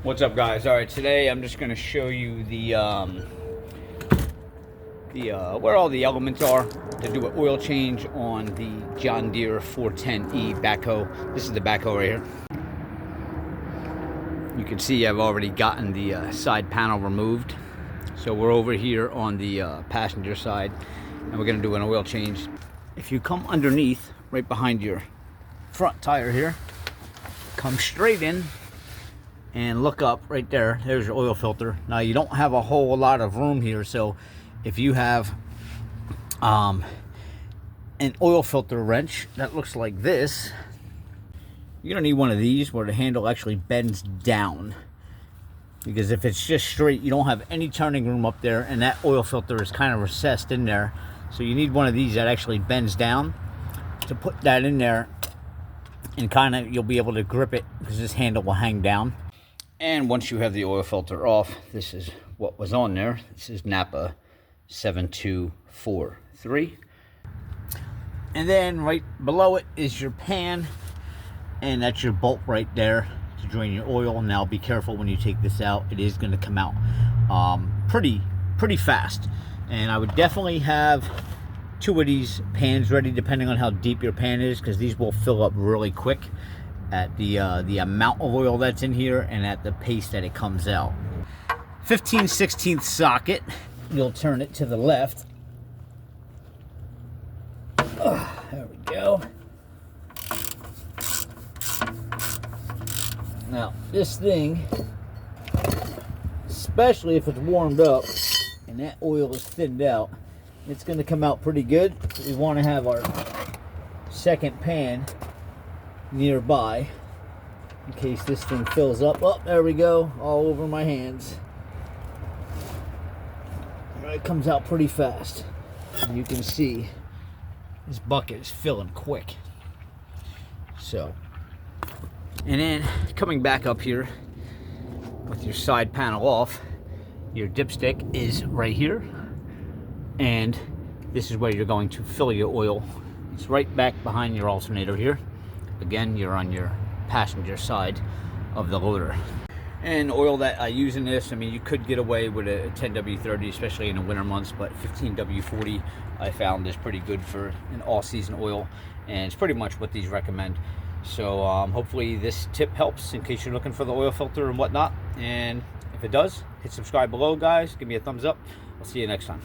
What's up, guys? All right, today I'm just going to show you where all the elements are to do an oil change on the John Deere 410E backhoe. This is the backhoe right here. You can see I've already gotten the side panel removed. So we're over here on the passenger side, and we're going to do an oil change. If you come underneath, right behind your front tire here, come straight in and look up right there. There's your oil filter. Now you don't have a whole lot of room here, so if you have an oil filter wrench that looks like this, you're gonna need one of these where the handle actually bends down, because if it's just straight, you don't have any turning room up there, and that oil filter is kind of recessed in there. So you need one of these that actually bends down to put that in there, and kind of you'll be able to grip it because this handle will hang down. And once you have the oil filter off, this is what was on there. This is Napa 7243. And then right below it is your pan, and that's your bolt right there to drain your oil. Now be careful when you take this out. It is going to come out pretty fast. And I would definitely have two of these pans ready, depending on how deep your pan is, because these will fill up really quick at the amount of oil that's in here and at the pace that it comes out. 15/16 socket. You'll turn it to the left. There we go. Now this thing, especially if it's warmed up and that oil is thinned out, it's going to come out pretty good. We want to have our second pan nearby in case this thing fills up. Oh, there we go, all over my hands. It comes out pretty fast. And you can see this bucket is filling quick. So, and then coming back up here with your side panel off, your dipstick is right here, and this is where you're going to fill your oil. It's right back behind your alternator here. Again, you're on your passenger side of the loader. And oil that I use in this, I mean, you could get away with a 10W30, especially in the winter months, but 15W40 I found is pretty good for an all-season oil, and it's pretty much what these recommend. So hopefully this tip helps in case you're looking for the oil filter and whatnot. And if it does, hit subscribe below, guys. Give me a thumbs up. I'll see you next time.